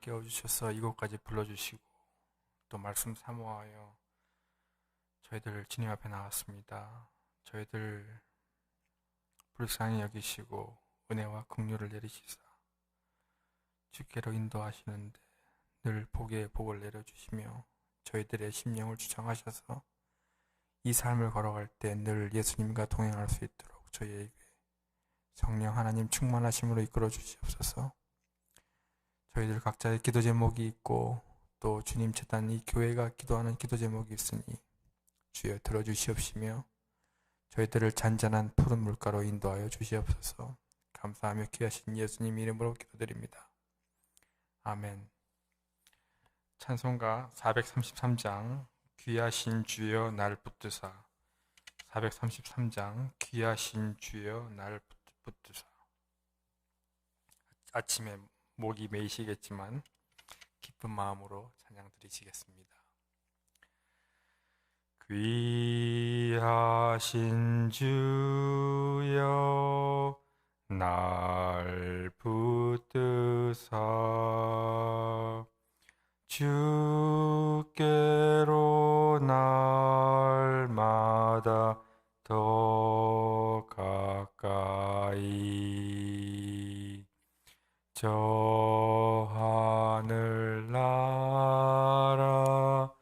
깨워주셔서 이곳까지 불러주시고 또 말씀 사모하여 저희들 주님 앞에 나왔습니다. 저희들 불쌍히 여기시고 은혜와 긍휼을 내리시사 주께로 인도하시는데 늘 복에 복을 내려주시며 저희들의 심령을 주장하셔서 이 삶을 걸어갈 때 늘 예수님과 동행할 수 있도록 저희에게 성령 하나님 충만하심으로 이끌어 주시옵소서. 저희들 각자의 기도 제목이 있고 또 주님 재단 이 교회가 기도하는 기도 제목이 있으니 주여 들어주시옵시며 저희들을 잔잔한 푸른 물가로 인도하여 주시옵소서. 감사하며 귀하신 예수님 이름으로 기도드립니다. 아멘. 찬송가 433장 귀하신 주여 날 붙드사. 433장 귀하신 주여 날 붙드사. 아침에 목이 메이시겠지만 기쁜 마음으로 찬양 드리시겠습니다. 귀하신 주여 날 붙드사 주께로 날마다 더 가까이 저 하늘 나라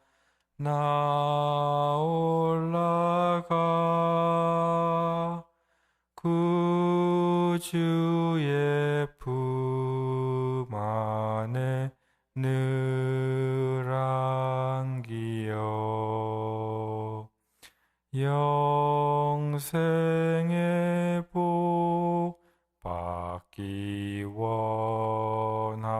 나 올라가 구주의 품 안에 늘 안기어 영생의 복 받기 원합니다.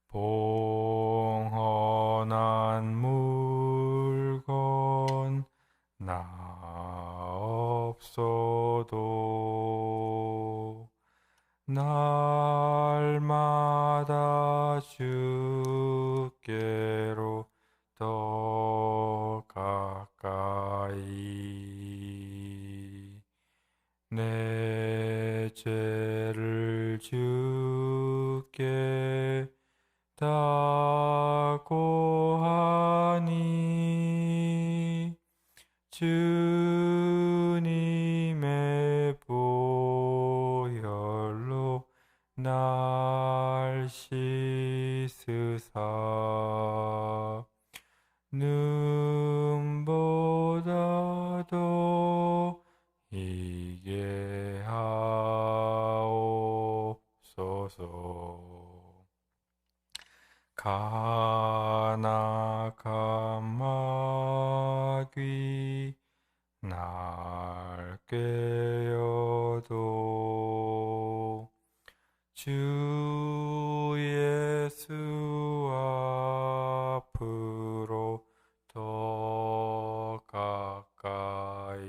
봉헌한 물건 나 없어도 날마다 주께로 더 가까이 내 죄를 주께 다 고하니 주님의 보혈로 날 씻으사 눈보다 더 이게 하옵소서. 가나간 마귀 날 꿰어도 주 예수 앞으로 더 가까이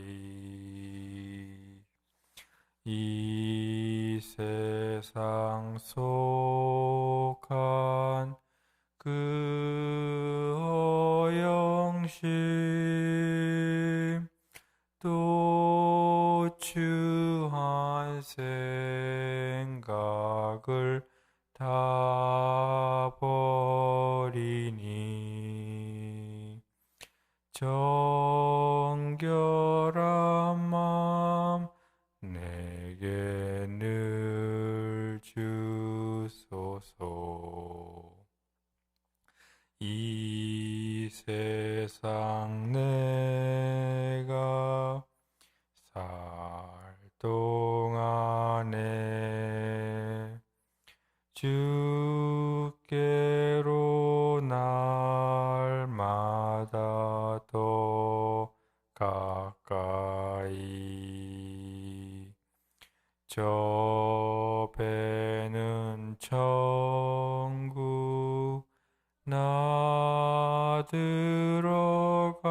이 세상 속한 그 허영심 또 추한 생각을 다 버리니 정결한 마음 내게 늘 주소서. 이 세상 내가 살 동안에 주께로 날마다 더 가까이 저 배는 천국 나 들어가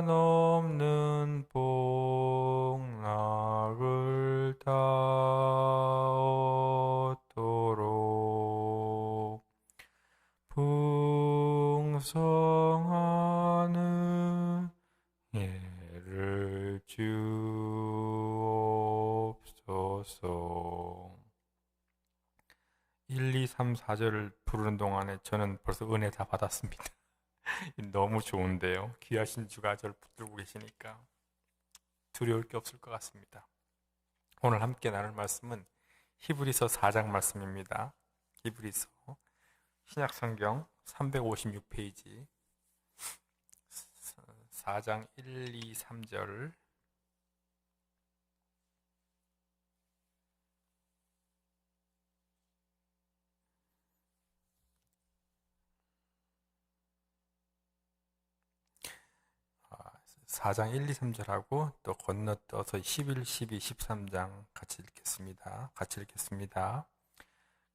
한없는 복락을 다 얻도록 풍성하는 예를 주 주소서. 1, 2, 3, 4절을 부르는 동안에 저는 벌써 은혜 다 받았습니다. 너무 좋은데요. 귀하신 주가 저를 붙들고 계시니까 두려울 게 없을 것 같습니다. 오늘 함께 나눌 말씀은 히브리서 4장 말씀입니다. 히브리서 신약성경 356페이지 4장 1, 2, 3절. 아, 4장 1, 2, 3절하고 또 건너뛰어서 11, 12, 13장 같이 읽겠습니다.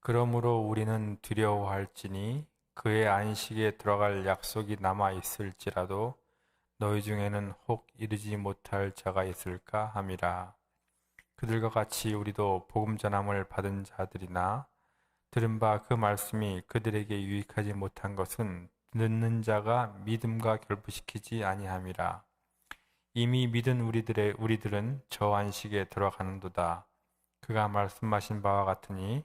그러므로 우리는 두려워할지니 그의 안식에 들어갈 약속이 남아 있을지라도 너희 중에는 혹 이르지 못할 자가 있을까 함이라. 그들과 같이 우리도 복음 전함을 받은 자들이나 들은 바 그 말씀이 그들에게 유익하지 못한 것은 듣는 자가 믿음과 결부시키지 아니함이라. 이미 믿은 우리들은 저 안식에 들어가는도다. 그가 말씀하신 바와 같으니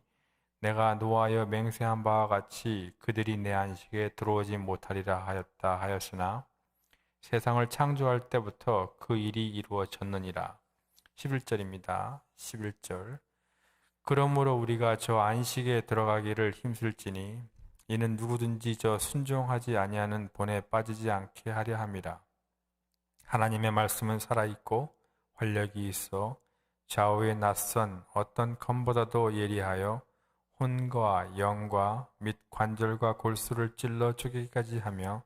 내가 노하여 맹세한 바와 같이 그들이 내 안식에 들어오지 못하리라 하였다 하였으나 세상을 창조할 때부터 그 일이 이루어졌느니라. 11절입니다. 11절. 그러므로 우리가 저 안식에 들어가기를 힘쓸지니 이는 누구든지 저 순종하지 아니하는 본에 빠지지 않게 하려 함이라. 하나님의 말씀은 살아있고 활력이 있어 좌우에 낯선 어떤 검보다도 예리하여 혼과 영과 및 관절과 골수를 찔러 쪼개기까지 하며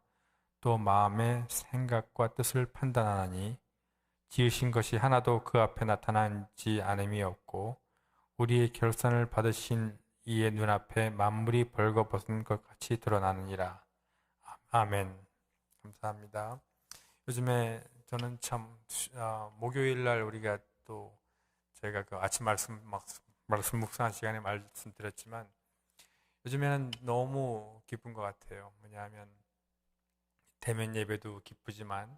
또 마음의 생각과 뜻을 판단하나니 지으신 것이 하나도 그 앞에 나타나지 않음이 없고 우리의 결산을 받으신 이의 눈앞에 만물이 벌거벗은 것 같이 드러나느니라. 아멘. 감사합니다. 요즘에 저는 참 목요일 날 우리가 또 저희가 그 아침 말씀 묵상한 시간에 말씀드렸지만 요즘에는 너무 기쁜 것 같아요. 왜냐하면 대면 예배도 기쁘지만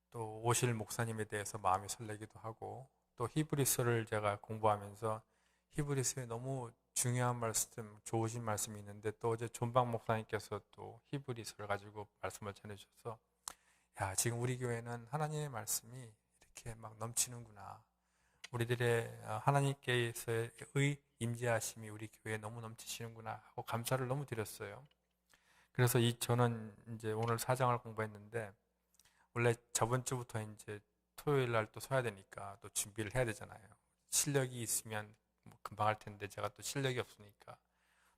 또 오실 목사님에 대해서 마음이 설레기도 하고 또 히브리서를 제가 공부하면서 히브리서에 너무 중요한 말씀, 좋으신 말씀이 있는데 또 어제 존박 목사님께서 또 히브리서를 가지고 말씀을 전해주셔서 야, 지금 우리 교회는 하나님의 말씀이 이렇게 막 넘치는구나. 우리들의 하나님께서의 임재하심이 우리 교회에 너무 넘치시는구나 하고 감사를 너무 드렸어요. 그래서 저는 이제 오늘 4장을 공부했는데 원래 저번 주부터 이제 토요일 날 또 서야 되니까 또 준비를 해야 되잖아요. 실력이 있으면 뭐 금방 할 텐데 제가 또 실력이 없으니까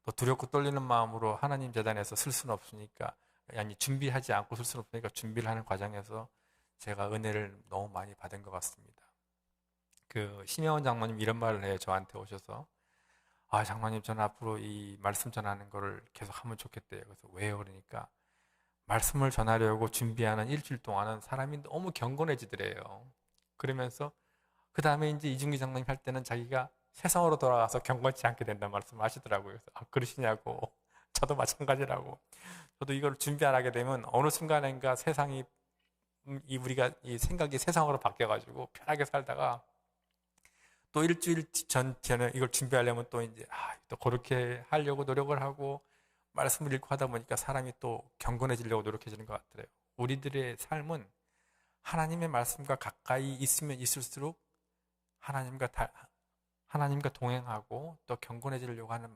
또 두렵고 떨리는 마음으로 하나님 재단에서 쓸 수는 없으니까 아니 준비하지 않고 쓸 수는 없으니까 준비를 하는 과정에서 제가 은혜를 너무 많이 받은 것 같습니다. 그 심혜원 장로님 이런 말을 해요. 저한테 오셔서 아 장로님 저는 앞으로 이 말씀 전하는 거를 계속 하면 좋겠대요. 그래서 왜요? 그러니까 말씀을 전하려고 준비하는 일주일 동안은 사람이 너무 경건해지더래요. 그러면서 그 다음에 이제 이중기 장로님 할 때는 자기가 세상으로 돌아가서 경건치 않게 된다는 말씀을 하시더라고요. 그래서 아, 그러시냐고. 저도 마찬가지라고. 저도 이걸 준비 안 하게 되면 어느 순간인가 세상이 우리가 이 생각이 세상으로 바뀌어가지고 편하게 살다가 또 일주일 전에는 이걸 준비하려면 또 이제 또 그렇게 하려고 노력을 하고 말씀을 읽고 하다 보니까 사람이 또 경건해지려고 노력해지는 것 같더래요. 우리들의 삶은 하나님의 말씀과 가까이 있으면 있을수록 하나님과 동행하고 또 경건해지려고 하는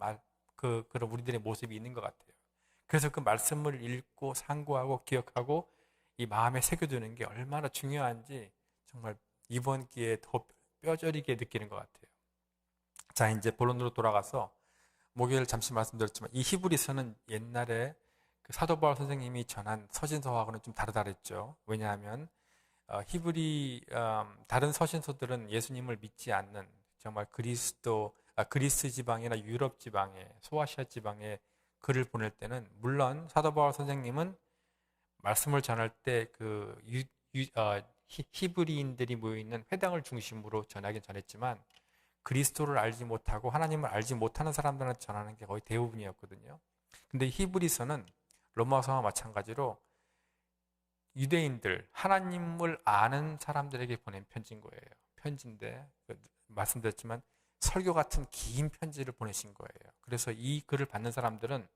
그런 우리들의 모습이 있는 것 같아요. 그래서 그 말씀을 읽고 상고하고 기억하고 이 마음에 새겨두는 게 얼마나 중요한지 정말 이번 기회에 더 뼈저리게 느끼는 것 같아요. 자, 이제 본론으로 돌아가서 목요일 잠시 말씀드렸지만 이 히브리서는 옛날에 그 사도 바울 선생님이 전한 서신서하고는 좀 다르다 그랬죠. 왜냐하면 다른 서신서들은 예수님을 믿지 않는 정말 그리스 지방이나 유럽 지방에 소아시아 지방에 글을 보낼 때는 물론 사도 바울 선생님은 말씀을 전할 때 히브리인들이 모여 있는 회당을 중심으로 전하긴 전했지만 그리스도를 알지 못하고 하나님을 알지 못하는 사람들한테 전하는 게 거의 대부분이었거든요. 근데 히브리서는 로마서와 마찬가지로 유대인들, 하나님을 아는 사람들에게 보낸 편지인 거예요. 편지인데 말씀드렸지만 설교 같은 긴 편지를 보내신 거예요. 그래서 이 글을 받는 사람들은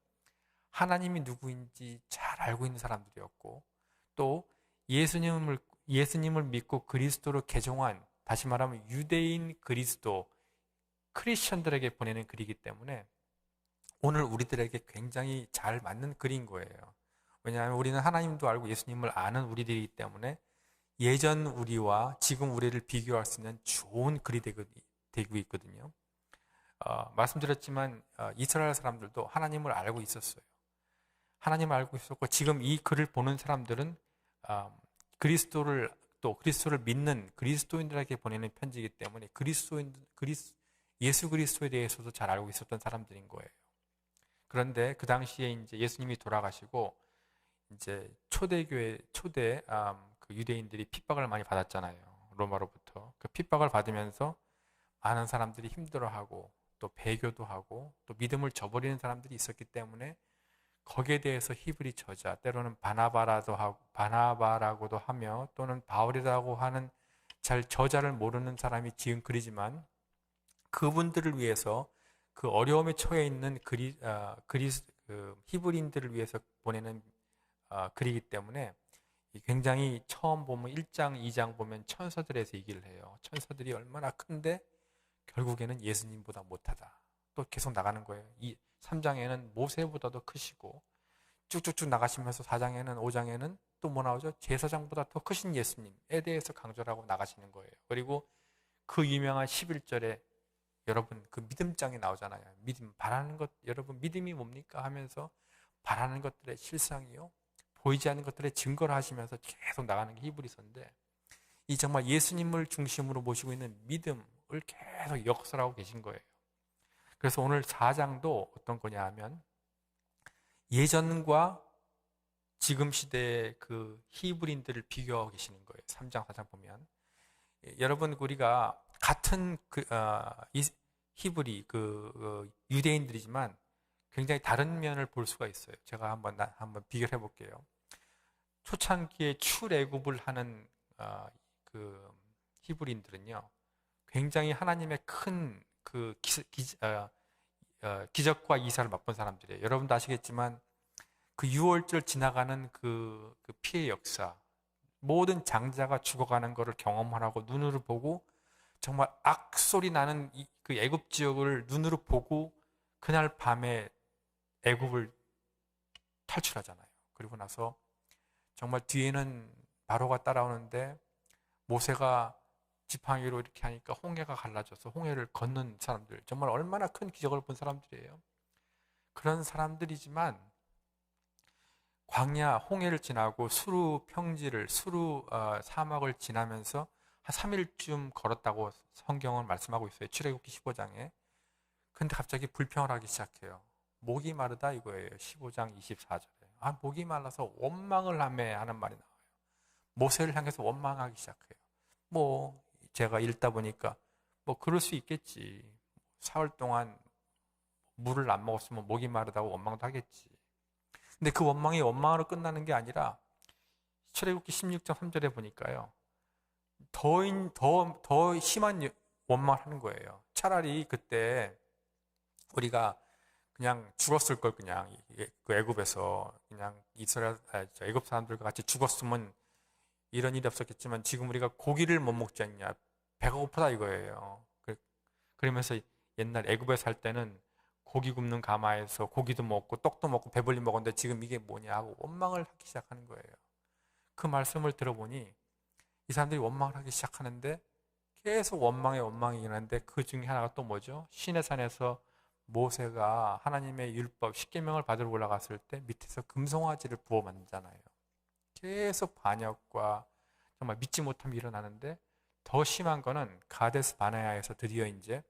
하나님이 누구인지 잘 알고 있는 사람들이었고, 또 예수님을 믿고 그리스도로 개종한, 다시 말하면 유대인 그리스도 크리스천들에게 보내는 글이기 때문에 오늘 우리들에게 굉장히 잘 맞는 글인 거예요. 왜냐하면 우리는 하나님도 알고 예수님을 아는 우리들이기 때문에 예전 우리와 지금 우리를 비교할 수 있는 좋은 글이 되고 있거든요. 말씀드렸지만 이스라엘 사람들도 하나님을 알고 있었어요. 하나님을 알고 있었고, 지금 이 글을 보는 사람들은 그리스도를 믿는 그리스도인들에게 보내는 편지이기 때문에 예수 그리스도에 대해서도 잘 알고 있었던 사람들인 거예요. 그런데 그 당시에 이제 예수님이 돌아가시고 이제 초대 그 유대인들이 핍박을 많이 받았잖아요. 로마로부터. 그 핍박을 받으면서 많은 사람들이 힘들어하고 또 배교도 하고 또 믿음을 저버리는 사람들이 있었기 때문에 거기에 대해서 히브리 저자, 때로는 바나바라고도 하며 또는 바울이라고 하는 잘 저자를 모르는 사람이 지은 글이지만 그분들을 위해서 그 어려움에 처해 있는 히브리인들을 위해서 보내는 글이기 때문에 굉장히 처음 보면 1장, 2장 보면 천사들에서 얘기를 해요. 천사들이 얼마나 큰데 결국에는 예수님보다 못하다. 또 계속 나가는 거예요. 이 3장에는 모세보다도 크시고 쭉쭉쭉 나가시면서 4장에는 5장에는 또 뭐 나오죠? 제사장보다 더 크신 예수님에 대해서 강조를 하고 나가시는 거예요. 그리고 그 유명한 11절에 여러분 그 믿음장이 나오잖아요. 믿음 바라는 것, 여러분 믿음이 뭡니까 하면서 바라는 것들의 실상이요, 보이지 않는 것들의 증거를 하시면서 계속 나가는 게 히브리서인데, 이 정말 예수님을 중심으로 모시고 있는 믿음을 계속 역설하고 계신 거예요. 그래서 오늘 4장도 어떤 거냐 하면 예전과 지금 시대의 그 히브리인들을 비교하고 계시는 거예요. 3장, 4장 보면 여러분 우리가 같은 히브리 유대인들이지만 굉장히 다른 면을 볼 수가 있어요. 제가 한번 비교를 해볼게요. 초창기에 출애굽을 하는 그 히브리인들은요, 굉장히 하나님의 큰 그 기적과 이사를 맛본 사람들이에요. 여러분도 아시겠지만 그 6월절 지나가는 그 피해 역사, 모든 장자가 죽어가는 것을 경험하라고 눈으로 보고 정말 악소리 나는 그 애굽 지역을 눈으로 보고 그날 밤에 애굽을 탈출하잖아요. 그리고 나서 정말 뒤에는 바로가 따라오는데 모세가 지팡이로 이렇게 하니까 홍해가 갈라져서 홍해를 걷는 사람들, 정말 얼마나 큰 기적을 본 사람들이에요. 그런 사람들이지만 광야 홍해를 지나고 수루 사막을 지나면서 한 3일쯤 걸었다고 성경은 말씀하고 있어요. 출애굽기 15장에. 근데 갑자기 불평을 하기 시작해요. 목이 마르다 이거예요. 15장 24절에. 목이 말라서 원망을 하는 말이 나와요. 모세를 향해서 원망하기 시작해요. 뭐 제가 읽다 보니까 뭐 그럴 수 있겠지. 사흘 동안 물을 안 먹었으면 목이 마르다고 원망도 하겠지. 근데 그 원망이 원망으로 끝나는 게 아니라 출애굽기 16장 3절에 보니까요, 더 심한 원망을 하는 거예요. 차라리 그때 우리가 그냥 죽었을 걸, 그냥 그 애굽에서 그냥 애굽 사람들과 같이 죽었으면 이런 일이 없었겠지만 지금 우리가 고기를 못 먹지 않냐, 배가 고프다 이거예요. 그러면서 옛날 애굽에 살 때는 고기 굽는 가마에서 고기도 먹고 떡도 먹고 배불리 먹었는데 지금 이게 뭐냐 하고 원망을 하기 시작하는 거예요. 그 말씀을 들어보니 이 사람들이 원망을 하기 시작하는데 계속 원망이 일어나는데 그 중에 하나가 또 뭐죠? 시내산에서 모세가 하나님의 율법 10계명을 받으러 올라갔을 때 밑에서 금송아지를 부어 만들잖아요. 계속 반역과 정말 믿지 못함이 일어나는데, 더 심한 거는 가데스 바네아에서 드디어 이제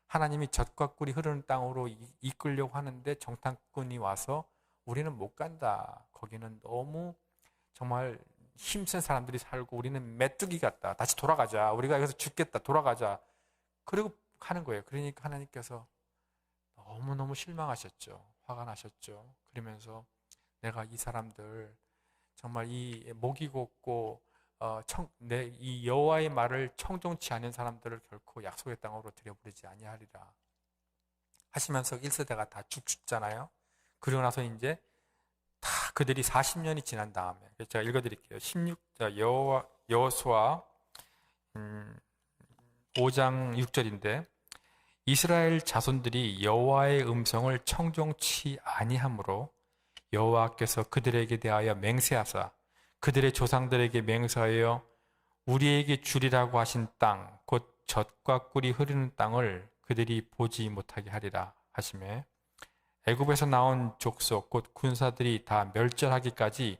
하나님이 젖과 꿀이 흐르는 땅으로 이끌려고 하는데 정탐꾼이 와서 우리는 못 간다. 거기는 너무 정말 힘센 사람들이 살고 우리는 메뚜기 같다. 다시 돌아가자. 우리가 여기서 죽겠다. 돌아가자. 그리고 하는 거예요. 그러니까 하나님께서 너무너무 실망하셨죠. 화가 나셨죠. 그러면서 내가 이 사람들 정말 이 목이 곧고 이 여호와의 말을 청종치 않은 사람들을 결코 약속의 땅으로 들여보내지 아니하리라 하시면서 1세대가 다 죽잖아요. 그리고 나서 이제 다 그들이 40년이 지난 다음에 제가 읽어드릴게요. 16자 여호수아 5장 6절인데 이스라엘 자손들이 여호와의 음성을 청종치 아니하므로 여호와께서 그들에게 대하여 맹세하사 그들의 조상들에게 맹세하여 우리에게 주리라고 하신 땅 곧 젖과 꿀이 흐르는 땅을 그들이 보지 못하게 하리라 하시매 애굽에서 나온 족속 곧 군사들이 다 멸절하기까지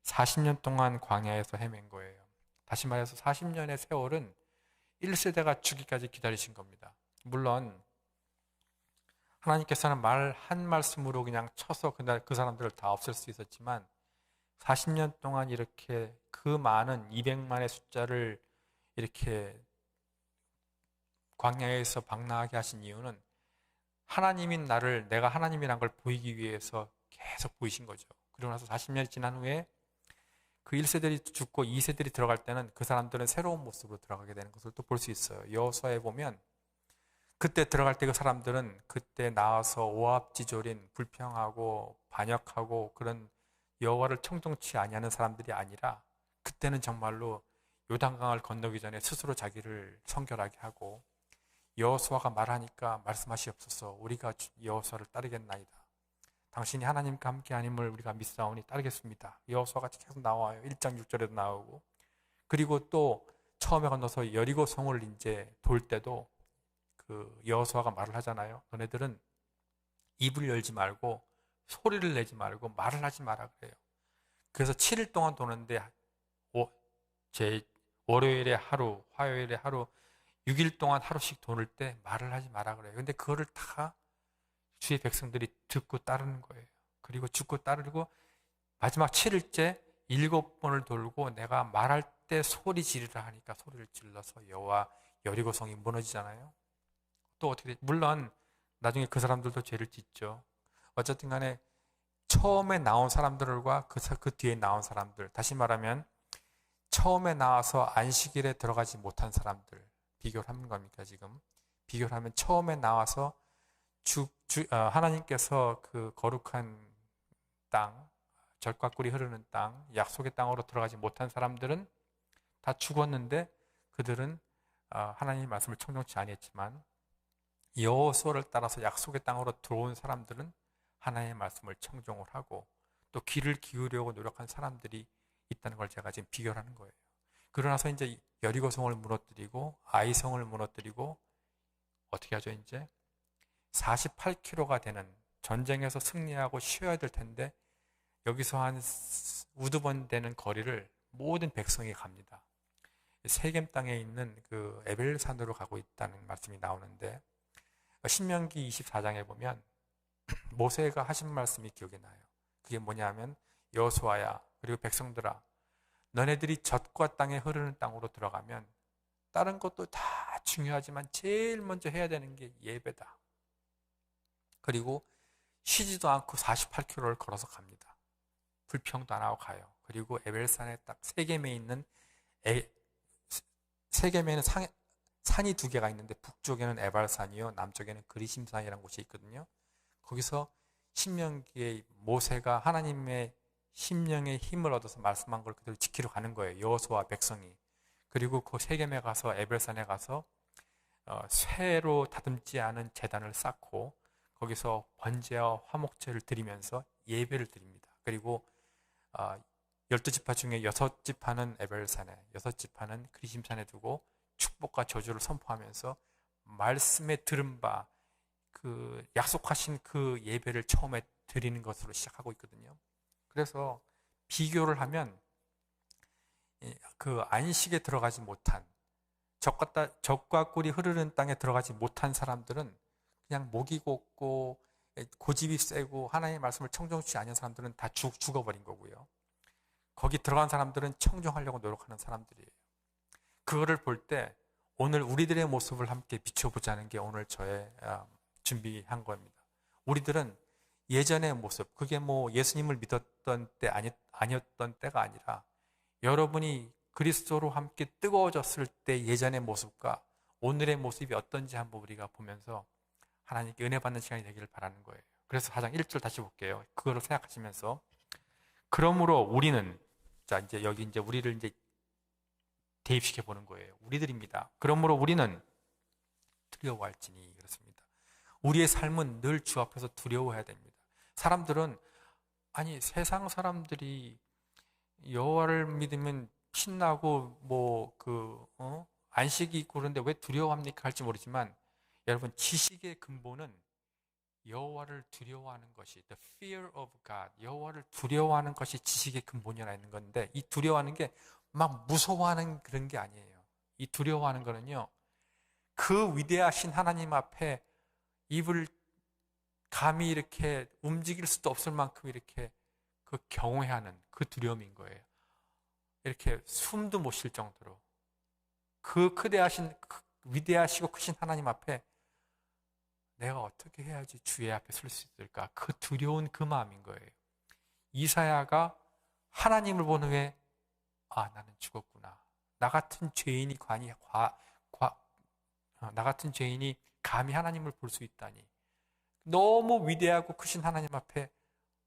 40년 동안 광야에서 헤맨 거예요. 다시 말해서 40년의 세월은 1세대가 죽기까지 기다리신 겁니다. 물론 하나님께서는 말 한 말씀으로 그냥 쳐서 그 사람들을 다 없앨 수 있었지만 40년 동안 이렇게 그 많은 200만의 숫자를 이렇게 광야에서 방랑하게 하신 이유는 하나님인 나를 내가 하나님이란 걸 보이기 위해서 계속 보이신 거죠. 그리고 나서 40년이 지난 후에 그 1세들이 죽고 2세들이 들어갈 때는 그 사람들은 새로운 모습으로 들어가게 되는 것을 또 볼 수 있어요. 여호수아에 보면 그때 들어갈 때 그 사람들은 그때 나와서 오합지졸인 불평하고 반역하고 그런 여호와를 청종치 아니하는 사람들이 아니라 그때는 정말로 요단강을 건너기 전에 스스로 자기를 성결하게 하고 여호수아가 말하니까 말씀하시옵소서 우리가 여호수아를 따르겠나이다. 당신이 하나님과 함께 아님을 우리가 믿사오니 따르겠습니다. 여호수아가 계속 나와요. 1장 6절에도 나오고 그리고 또 처음에 건너서 여리고 성을 이제 돌 때도 그 여호수아가 말을 하잖아요. 너네들은 입을 열지 말고 소리를 내지 말고 말을 하지 마라 그래요. 그래서 7일 동안 도는데 월요일에 하루, 화요일에 하루 6일 동안 하루씩 도는 때 말을 하지 마라 그래요. 근데 그거를 다 주의 백성들이 듣고 따르는 거예요. 그리고 듣고 따르고 마지막 7일째 7번을 돌고 내가 말할 때 소리 지르라 하니까 소리를 질러서 여호와 여리고성이 무너지잖아요. 또 어떻게 물론 나중에 그 사람들도 죄를 짓죠. 어쨌든 간에 처음에 나온 사람들과 그 뒤에 나온 사람들, 다시 말하면 처음에 나와서 안식일에 들어가지 못한 사람들 비교를 하는 겁니까 지금? 비교를 하면 처음에 나와서 하나님께서 그 거룩한 땅, 젖과 꿀이 흐르는 땅, 약속의 땅으로 들어가지 못한 사람들은 다 죽었는데 그들은 하나님의 말씀을 청종치 아니했지만 여호수아를 따라서 약속의 땅으로 들어온 사람들은 하나님의 말씀을 청종을 하고 또 귀를 기울이려고 노력한 사람들이 있다는 걸 제가 지금 비교를 하는 거예요. 그러나서 이제 여리고성을 무너뜨리고 아이성을 무너뜨리고 어떻게 하죠 이제? 48km가 되는 전쟁에서 승리하고 쉬어야 될 텐데 여기서 한 우두번 되는 거리를 모든 백성이 갑니다. 세겜 땅에 있는 그 에벨산으로 가고 있다는 말씀이 나오는데 신명기 24장에 보면 모세가 하신 말씀이 기억이 나요. 그게 뭐냐면 여호수아야 그리고 백성들아 너네들이 젖과 땅에 흐르는 땅으로 들어가면 다른 것도 다 중요하지만 제일 먼저 해야 되는 게 예배다. 그리고 쉬지도 않고 48km를 걸어서 갑니다. 불평도 안 하고 가요. 그리고 에벨산에 딱 세겜에 있는 세겜에는 산이 두 개가 있는데 북쪽에는 에발산이요 남쪽에는 그리심산이라는 곳이 있거든요. 거기서 신명기에 모세가 하나님의 심령의 힘을 얻어서 말씀한 걸 그대로 지키러 가는 거예요. 여호수아와 백성이. 그리고 그 세겜에 가서 에벨산에 가서 쇠로 다듬지 않은 제단을 쌓고 거기서 번제와 화목제를 드리면서 예배를 드립니다. 그리고 12지파 중에 6지파는 에벨산에 6지파는 그리심산에 두고 축복과 저주를 선포하면서 말씀에 들은 바 그 약속하신 그 예배를 처음에 드리는 것으로 시작하고 있거든요. 그래서 비교를 하면 그 안식에 들어가지 못한 젖과 꿀이 흐르는 땅에 들어가지 못한 사람들은 그냥 목이 곧고 고집이 세고 하나님의 말씀을 청종치 않은 사람들은 다 죽어버린 거고요. 거기 들어간 사람들은 청종하려고 노력하는 사람들이에요. 그거를 볼 때 오늘 우리들의 모습을 함께 비춰보자는 게 오늘 저의 준비한 겁니다. 우리들은 예전의 모습, 그게 뭐 예수님을 믿었던 때 아니었던 때가 아니라 여러분이 그리스도로 함께 뜨거워졌을 때 예전의 모습과 오늘의 모습이 어떤지 한번 우리가 보면서 하나님께 은혜 받는 시간이 되기를 바라는 거예요. 그래서 4장 1절 다시 볼게요. 그거를 생각하시면서 그러므로 우리는 자 이제 여기 이제 우리를 이제 대입시켜 보는 거예요. 우리들입니다. 그러므로 우리는 두려워할지니 그렇습니다. 우리의 삶은 늘 주 앞에서 두려워해야 됩니다. 사람들은 아니 세상 사람들이 여호와를 믿으면 신나고 안식이 있고 그런데 왜 두려워합니까 할지 모르지만 여러분 지식의 근본은 여호와를 두려워하는 것이 the fear of God 여호와를 두려워하는 것이 지식의 근본이라 있는 건데 이 두려워하는 게 막 무서워하는 그런 게 아니에요. 이 두려워하는 거는요 그 위대하신 하나님 앞에 입을 감히 이렇게 움직일 수도 없을 만큼 이렇게 그 경외하는 그 두려움인 거예요. 이렇게 숨도 못 쉴 정도로 그 위대하시고 크신 하나님 앞에 내가 어떻게 해야지 주의 앞에 설 수 있을까? 그 두려운 그 마음인 거예요. 이사야가 하나님을 본 후에 나는 죽었구나. 나 같은 죄인이 감히 하나님을 볼 수 있다니. 너무 위대하고 크신 하나님 앞에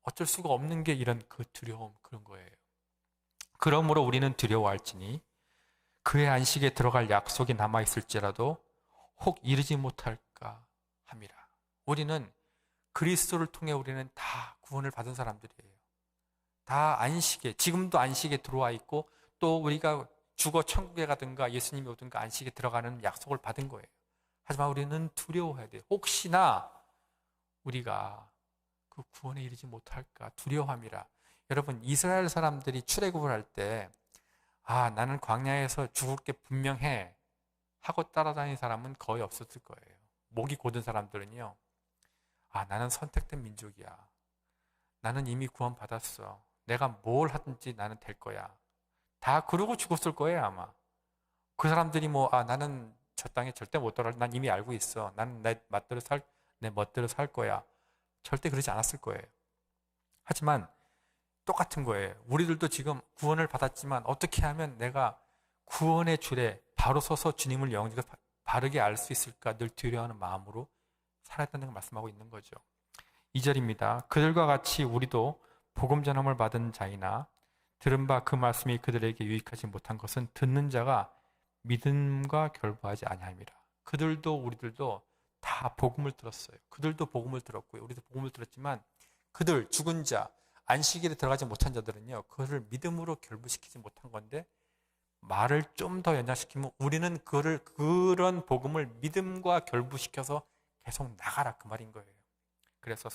어쩔 수가 없는 게 이런 그 두려움 그런 거예요. 그러므로 우리는 두려워할지니 그의 안식에 들어갈 약속이 남아있을지라도 혹 이르지 못할까 함이라. 우리는 그리스도를 통해 우리는 다 구원을 받은 사람들이에요. 다 안식에 지금도 안식에 들어와 있고 또 우리가 죽어 천국에 가든가 예수님이 오든가 안식에 들어가는 약속을 받은 거예요. 하지만 우리는 두려워해야 돼요. 혹시나 우리가 그 구원에 이르지 못할까 두려워함이라. 여러분 이스라엘 사람들이 출애굽을 할 때 나는 광야에서 죽을 게 분명해 하고 따라다니는 사람은 거의 없었을 거예요. 목이 고든 사람들은요 나는 선택된 민족이야. 나는 이미 구원받았어. 내가 뭘 하든지 나는 될 거야. 다 그러고 죽었을 거예요 아마. 그 사람들이 나는 저 땅에 절대 못 돌아갈 난 이미 알고 있어. 나는 내 멋대로 살 거야. 절대 그러지 않았을 거예요. 하지만 똑같은 거예요. 우리들도 지금 구원을 받았지만 어떻게 하면 내가 구원의 줄에 바로 서서 주님을 영접을 바르게 알 수 있을까 늘 두려워하는 마음으로 살아야 된다는 걸 말씀하고 있는 거죠. 2절입니다. 그들과 같이 우리도 복음 전함을 받은 자이나 들은 바 그 말씀이 그들에게 유익하지 못한 것은 듣는 자가 믿음과 결부하지 아니함이라. 그들도 우리들도 다 복음을 들었어요. 그들도 복음을 들었고요. 우리도 복음을 들었지만 그들 죽은 자 안식일에 들어가지 못한 자들은요 그것을 믿음으로 결부시키지 못한 건데 말을 좀 더 연장시키면 우리는 그런 복음을 믿음과 결부시켜서 계속 나가라 그 말인 거예요. 그래서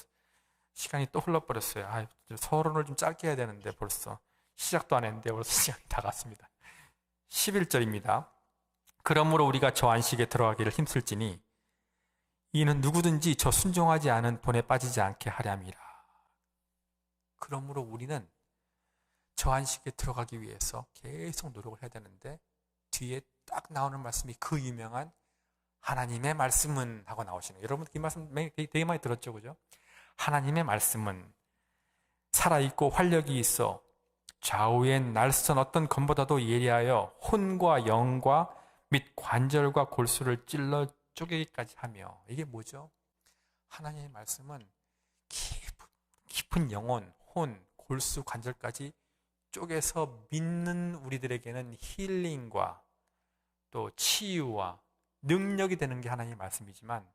시간이 또 흘러버렸어요. 서론을 좀 짧게 해야 되는데 벌써 시작도 안 했는데 벌써 시간이 다 갔습니다. 11절입니다. 그러므로 우리가 저 안식에 들어가기를 힘쓸지니 이는 누구든지 저 순종하지 않은 본에 빠지지 않게 하렴이라. 그러므로 우리는 저 안식에 들어가기 위해서 계속 노력을 해야 되는데 뒤에 딱 나오는 말씀이 그 유명한 하나님의 말씀은 하고 나오시는 거예요. 여러분 이 말씀 되게 많이 들었죠, 그죠? 하나님의 말씀은 살아있고 활력이 있어 좌우엔 날선 어떤 검보다도 예리하여 혼과 영과 및 관절과 골수를 찔러 쪼개기까지 하며. 이게 뭐죠? 하나님의 말씀은 깊은 영혼, 혼, 골수, 관절까지 쪼개서 믿는 우리들에게는 힐링과 또 치유와 능력이 되는 게 하나님의 말씀이지만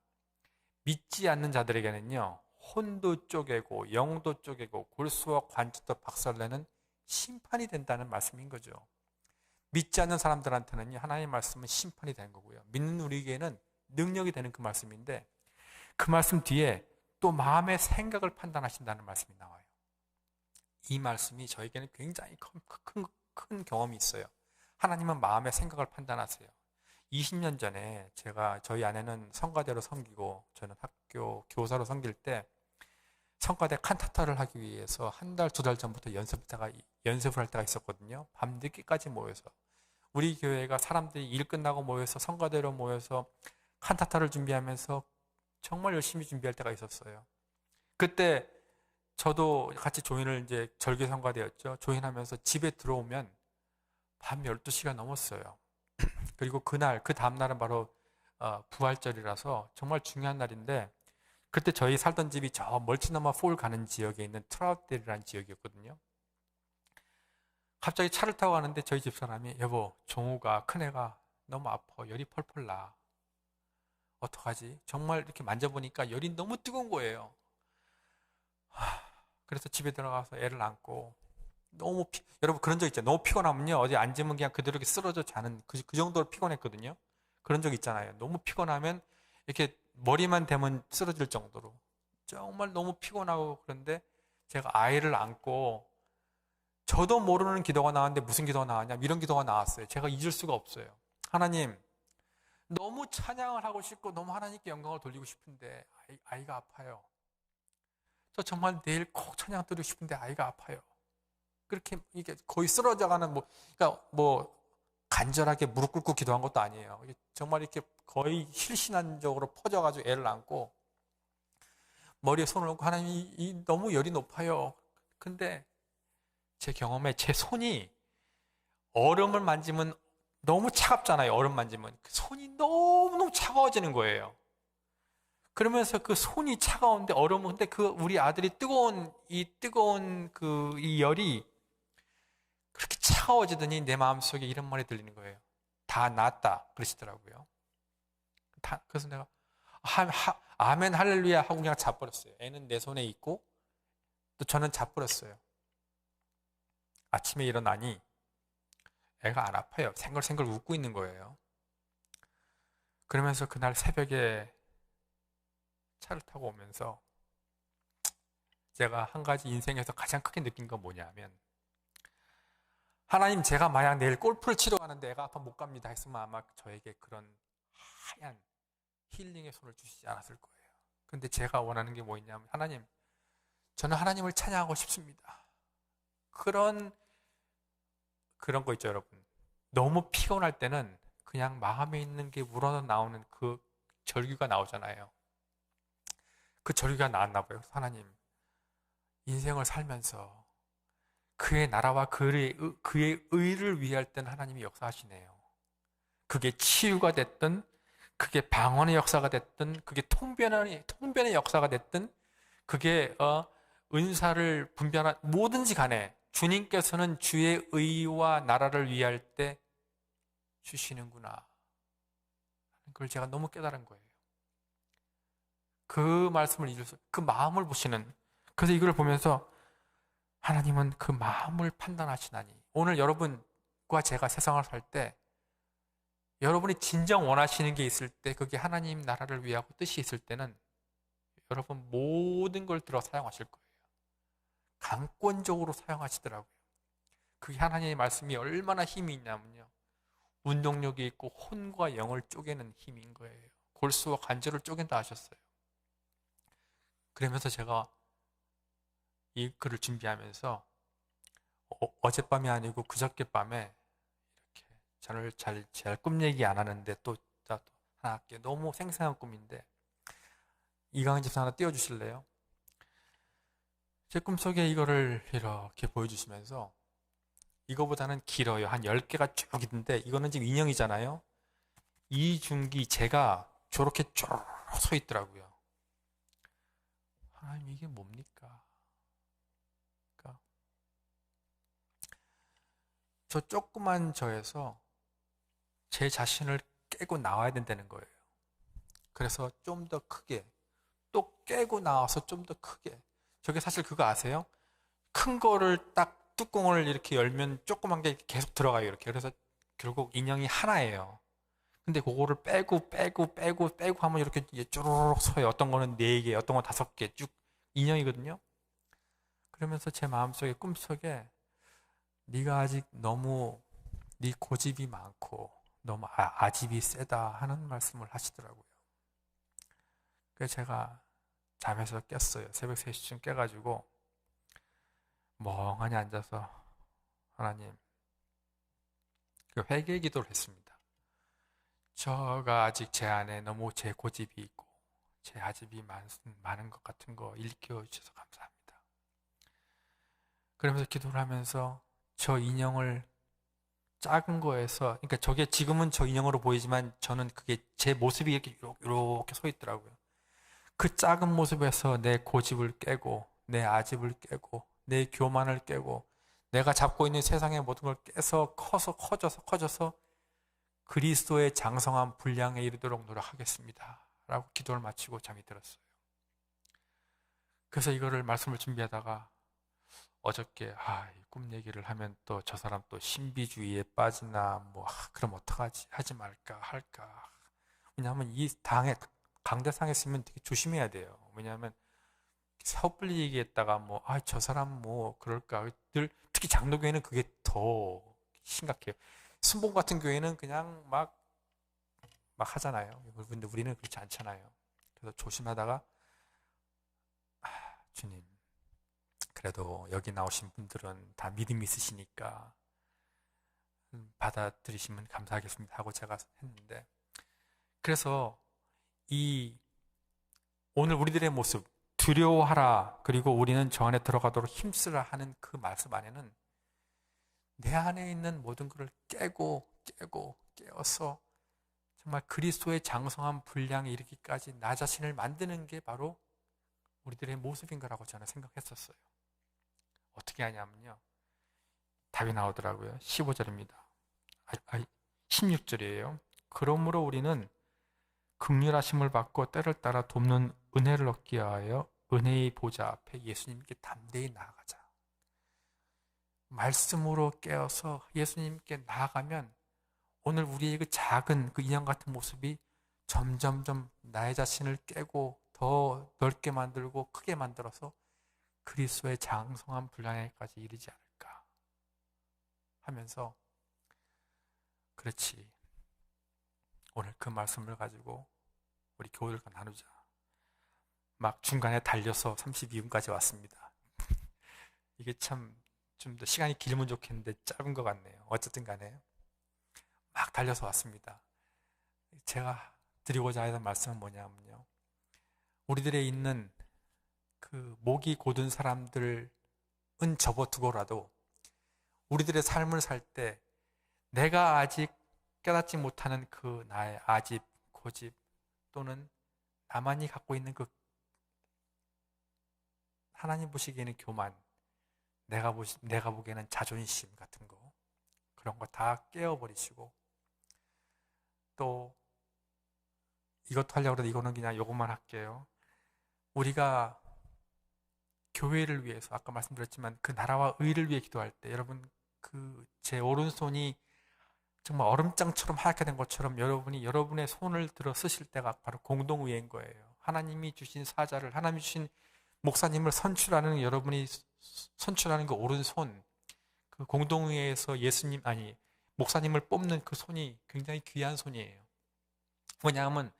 믿지 않는 자들에게는요 혼도 쪼개고 영도 쪼개고 골수와 관절도 박살내는 심판이 된다는 말씀인 거죠. 믿지 않는 사람들한테는 하나님의 말씀은 심판이 되는 거고요. 믿는 우리에게는 능력이 되는 그 말씀인데 그 말씀 뒤에 또 마음의 생각을 판단하신다는 말씀이 나와요. 이 말씀이 저에게는 굉장히 큰 경험이 있어요. 하나님은 마음의 생각을 판단하세요. 20년 전에 저희 아내는 성가대로 섬기고 저는 학교 교사로 섬길 때 성가대 칸타타를 하기 위해서 한 달, 두 달 전부터 연습을 할 때가 있었거든요. 밤늦게까지 모여서 우리 교회가 사람들이 일 끝나고 모여서 성가대로 모여서 칸타타를 준비하면서 정말 열심히 준비할 때가 있었어요. 그때 저도 같이 조인을 이제 절개 성가대였죠. 조인하면서 집에 들어오면 밤 12시가 넘었어요. 그리고 그날, 그 다음날은 바로 부활절이라서 정말 중요한 날인데, 그때 저희 살던 집이 저 멀티너머 폴 가는 지역에 있는 트라우델이라는 지역이었거든요. 갑자기 차를 타고 가는데 저희 집사람이, 여보, 종우가, 큰애가 너무 아파. 열이 펄펄 나. 어떡하지? 정말 이렇게 만져보니까 열이 너무 뜨거운 거예요. 그래서 집에 들어가서 애를 안고, 여러분 그런 적 있죠? 너무 피곤하면요. 어디 앉으면 그냥 그대로 이렇게 쓰러져 자는 그 정도로 피곤했거든요. 그런 적 있잖아요. 너무 피곤하면 이렇게 머리만 대면 쓰러질 정도로. 정말 너무 피곤하고 그런데 제가 아이를 안고 저도 모르는 기도가 나왔는데 무슨 기도가 나왔냐? 이런 기도가 나왔어요. 제가 잊을 수가 없어요. 하나님, 너무 찬양을 하고 싶고 너무 하나님께 영광을 돌리고 싶은데 아이가 아파요. 저 정말 내일 꼭 찬양 드리고 싶은데 아이가 아파요. 그렇게 이게 거의 쓰러져가는 그러니까 간절하게 무릎 꿇고 기도한 것도 아니에요. 정말 이렇게 거의 실신한적으로 퍼져가지고 애를 안고 머리에 손을 얹고 하나님 너무 열이 높아요. 근데 제 경험에 제 손이 얼음을 만지면 너무 차갑잖아요. 얼음 만지면 그 손이 너무너무 차가워지는 거예요. 그러면서 그 손이 차가운데 얼음은 근데 우리 아들이 뜨거운 이 열이 그렇게 차가워지더니 내 마음속에 이런 말이 들리는 거예요. 다 낫다 그러시더라고요. 그래서 내가 아멘 할렐루야 하고 그냥 자버렸어요. 애는 내 손에 있고 또 저는 자버렸어요. 아침에 일어나니 애가 안 아파요. 생글생글 웃고 있는 거예요. 그러면서 그날 새벽에 차를 타고 오면서 제가 한 가지 인생에서 가장 크게 느낀 건 뭐냐면 하나님, 제가 만약 내일 골프를 치러 가는데 애가 아파 못 갑니다 했으면 아마 저에게 그런 하얀 힐링의 손을 주시지 않았을 거예요. 근데 제가 원하는 게 뭐였냐면 하나님, 저는 하나님을 찬양하고 싶습니다. 그런 거 있죠, 여러분. 너무 피곤할 때는 그냥 마음에 있는 게 우러러 나오는 그 절규가 나오잖아요. 그 절규가 나왔나 봐요. 하나님, 인생을 살면서 그의 나라와 그의 의를 위할 때는 하나님이 역사하시네요. 그게 치유가 됐든, 그게 방언의 역사가 됐든, 그게 통변의 역사가 됐든, 그게 은사를 분별한 뭐든지 간에 주님께서는 주의 의와 나라를 위할 때 주시는구나. 그걸 제가 너무 깨달은 거예요. 그 말씀을 잊을 그 마음을 보시는. 그래서 이걸 보면서 하나님은 그 마음을 판단하시나니. 오늘 여러분과 제가 세상을 살 때 여러분이 진정 원하시는 게 있을 때 그게 하나님 나라를 위하고 뜻이 있을 때는 여러분 모든 걸 들어 사용하실 거예요. 강권적으로 사용하시더라고요. 그게 하나님의 말씀이 얼마나 힘이 있냐면요. 운동력이 있고 혼과 영을 쪼개는 힘인 거예요. 골수와 관절을 쪼갠다 하셨어요. 그러면서 제가 이 글을 준비하면서 어젯밤이 아니고 그저께 밤에 이렇게 잘 꿈 얘기 안 하는데 또 하나 할게요. 너무 생생한 꿈인데 이강은 집사 하나 띄워주실래요? 제 꿈속에 이거를 이렇게 보여주시면서 이거보다는 길어요. 한 10개가 쭉 있는데 이거는 지금 인형이잖아요. 이중기 제가 저렇게 쭉 서 있더라고요. 하나님 이게 뭡니까? 그러니까 저 조그만 저에서 제 자신을 깨고 나와야 된다는 거예요. 그래서 좀 더 크게 또 깨고 나와서 좀 더 크게. 저게 사실 그거 아세요? 큰 거를 딱 뚜껑을 이렇게 열면 조그만 게 계속 들어가요. 이렇게. 그래서 결국 인형이 하나예요. 근데 그거를 빼고 하면 이렇게 쭈르륵 서요. 어떤 거는 4개, 어떤 건 5개 쭉 인형이거든요. 그러면서 제 마음속에 꿈속에 네가 아직 너무 네 고집이 많고 너무 아집이 세다 하는 말씀을 하시더라고요. 그래서 제가 잠에서 깼어요. 새벽 3시쯤 깨가지고 멍하니 앉아서 하나님 회개 기도를 했습니다. 저가 아직 제 안에 너무 제 고집이 있고 제 아집이 많은 것 같은 거 일깨워 주셔서 감사합니다. 그러면서 기도를 하면서 저 인형을 작은 거에서, 그러니까 저게 지금은 저 인형으로 보이지만 저는 그게 제 모습이 이렇게 서 있더라고요. 그 작은 모습에서 내 고집을 깨고, 내 아집을 깨고, 내 교만을 깨고, 내가 잡고 있는 세상의 모든 걸 깨서 커져서 그리스도의 장성한 분량에 이르도록 노력하겠습니다. 라고 기도를 마치고 잠이 들었어요. 그래서 이거를 말씀을 준비하다가 어저께 꿈 얘기를 하면 또 저 사람 또 신비주의에 빠지나 그럼 어떡하지? 하지 말까 할까? 왜냐하면 이 강대상에 있으면 되게 조심해야 돼요. 왜냐하면 섣불리 얘기했다가 저 사람 그럴까? 특히 장로교회는 그게 더 심각해요. 순복 같은 교회는 그냥 막 하잖아요. 근데 우리는 그렇지 않잖아요. 그래서 조심하다가 주님, 그래도 여기 나오신 분들은 다 믿음이 있으시니까 받아들이시면 감사하겠습니다 하고 제가 했는데, 그래서 오늘 우리들의 모습, 두려워하라, 그리고 우리는 저 안에 들어가도록 힘쓰라 하는 그 말씀 안에는 내 안에 있는 모든 것을 깨어서 정말 그리스도의 장성한 분량에 이르기까지 나 자신을 만드는 게 바로 우리들의 모습인 거라고 저는 생각했었어요. 어떻게 하냐면요, 답이 나오더라고요. 15절입니다. 16절이에요. 그러므로 우리는 긍휼하심을 받고 때를 따라 돕는 은혜를 얻기 위하여 은혜의 보좌 앞에 예수님께 담대히 나아가자. 말씀으로 깨어서 예수님께 나아가면 오늘 우리의 그 작은 그 인형 같은 모습이 점점점 나의 자신을 깨고 더 넓게 만들고 크게 만들어서 그리스도의 장성한 분량에까지 이르지 않을까 하면서, 그렇지, 오늘 그 말씀을 가지고 우리 교우들과 나누자. 막 중간에 달려서 32분까지 왔습니다. 이게 참 좀 더 시간이 길면 좋겠는데 짧은 것 같네요. 어쨌든 간에 막 달려서 왔습니다. 제가 드리고자 하는 말씀은 뭐냐면요, 우리들에 있는 그 목이 고든 사람들은 접어두고라도 우리들의 삶을 살 때 내가 아직 깨닫지 못하는 그 나의 아집, 고집, 또는 나만이 갖고 있는 그 하나님 보시기에는 교만, 내가 보기에는 자존심 같은 거, 그런 거 다 깨어버리시고, 또 이것도 하려고 해도 이거는 그냥 요것만 할게요. 우리가 교회를 위해서, 아까 말씀드렸지만 그 나라와 의를 위해 기도할 때 여러분, 그 제 오른손이 정말 얼음장처럼 하얗게 된 것처럼 여러분이 여러분의 손을 들어 쓰실 때가 바로 공동의회인 거예요. 하나님이 주신 사자를, 하나님이 주신 목사님을 선출하는, 여러분이 선출하는 그 오른손, 그 공동의회에서 목사님을 뽑는 그 손이 굉장히 귀한 손이에요. 왜냐하면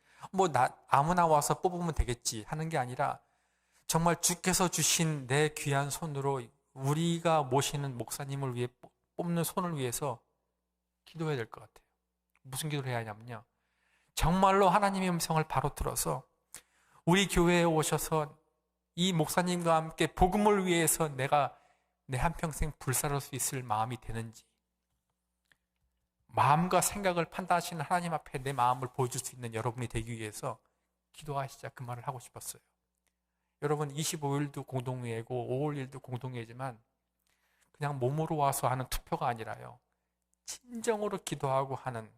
아무나 와서 뽑으면 되겠지 하는 게 아니라 정말 주께서 주신 내 귀한 손으로 우리가 모시는 목사님을 위해 뽑는 손을 위해서 기도해야 될 것 같아요. 무슨 기도를 해야 하냐면요, 정말로 하나님의 음성을 바로 들어서 우리 교회에 오셔서 이 목사님과 함께 복음을 위해서 내가 내 한평생 불사를 수 있을 마음이 되는지, 마음과 생각을 판단하시는 하나님 앞에 내 마음을 보여줄 수 있는 여러분이 되기 위해서 기도하시자, 그 말을 하고 싶었어요. 여러분, 25일도 공동회고 5월1도 공동회지만 그냥 몸으로 와서 하는 투표가 아니라요, 진정으로 기도하고 하는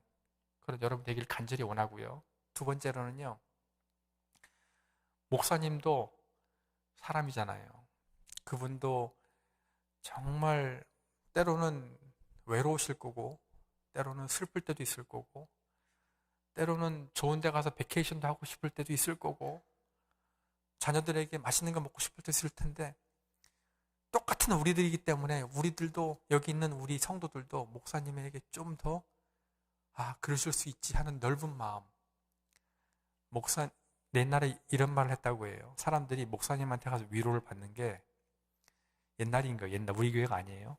그런 여러분 되길 간절히 원하고요. 두 번째로는요, 목사님도 사람이잖아요. 그분도 정말 때로는 외로우실 거고, 때로는 슬플 때도 있을 거고, 때로는 좋은 데 가서 베케이션도 하고 싶을 때도 있을 거고, 자녀들에게 맛있는 거 먹고 싶을 때도 있을 텐데, 똑같은 우리들이기 때문에 우리들도, 여기 있는 우리 성도들도 목사님에게 좀 더 그러실 수 있지 하는 넓은 마음. 옛날에 이런 말을 했다고 해요. 사람들이 목사님한테 가서 위로를 받는 게, 옛날인 거예요. 옛날 우리 교회가 아니에요.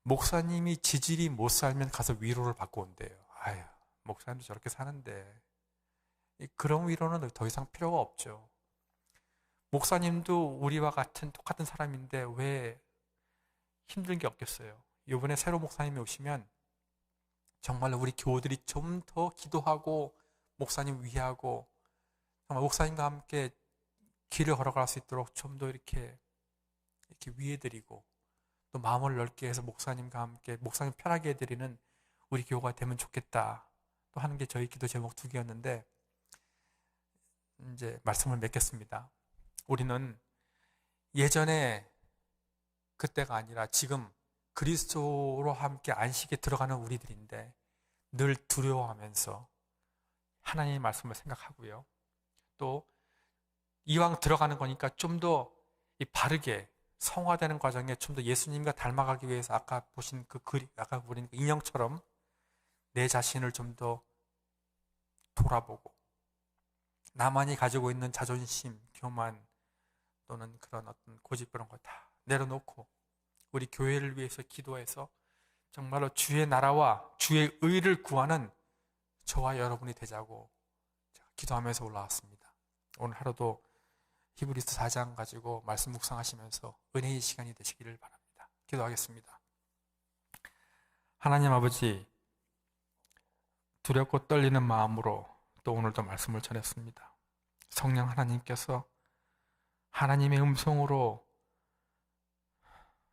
목사님이 지질이 못 살면 가서 위로를 받고 온대요. 목사님도 저렇게 사는데. 그런 위로는 더 이상 필요가 없죠. 목사님도 우리와 같은 똑같은 사람인데 왜 힘든 게 없겠어요. 이번에 새로 목사님이 오시면 정말로 우리 교우들이 좀 더 기도하고 목사님 위하고 정말 목사님과 함께 길을 걸어갈 수 있도록 좀 더 이렇게 위해드리고 또 마음을 넓게 해서 목사님과 함께 목사님 편하게 해드리는 우리 교우가 되면 좋겠다 또 하는 게 저희 기도 제목 2개였는데 이제 말씀을 맺겠습니다. 우리는 예전에 그때가 아니라 지금 그리스도로 함께 안식에 들어가는 우리들인데 늘 두려워하면서 하나님의 말씀을 생각하고요. 또 이왕 들어가는 거니까 좀 더 바르게 성화되는 과정에 좀 더 예수님과 닮아가기 위해서 아까 보신 아까 보신 그 인형처럼 내 자신을 좀 더 돌아보고 나만이 가지고 있는 자존심, 교만 또는 그런 어떤 고집 그런 거 다 내려놓고 우리 교회를 위해서 기도해서 정말로 주의 나라와 주의 의를 구하는 저와 여러분이 되자고 기도하면서 올라왔습니다. 오늘 하루도 히브리서 4장 가지고 말씀 묵상하시면서 은혜의 시간이 되시기를 바랍니다. 기도하겠습니다. 하나님 아버지, 두렵고 떨리는 마음으로 또 오늘도 말씀을 전했습니다. 성령 하나님께서 하나님의 음성으로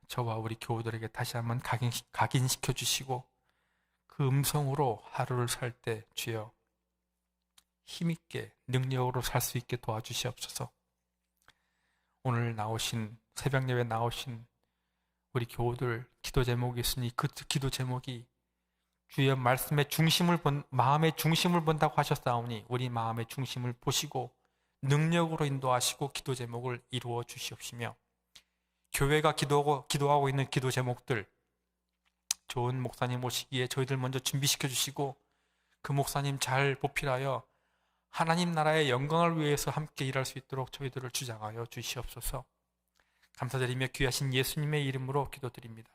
저와 우리 교우들에게 다시 한번 각인시켜 주시고 그 음성으로 하루를 살 때 주여 힘있게 능력으로 살 수 있게 도와주시옵소서. 오늘 나오신 새벽 예배 나오신 우리 교우들 기도 제목이 있으니 그 기도 제목이 주의 말씀의 중심을 마음의 중심을 본다고 하셨사오니 우리 마음의 중심을 보시고 능력으로 인도하시고 기도 제목을 이루어 주시옵시며 교회가 기도하고 있는 기도 제목들 좋은 목사님 오시기에 저희들 먼저 준비시켜 주시고 그 목사님 잘 보필하여 하나님 나라의 영광을 위해서 함께 일할 수 있도록 저희들을 주장하여 주시옵소서. 감사드리며 귀하신 예수님의 이름으로 기도드립니다.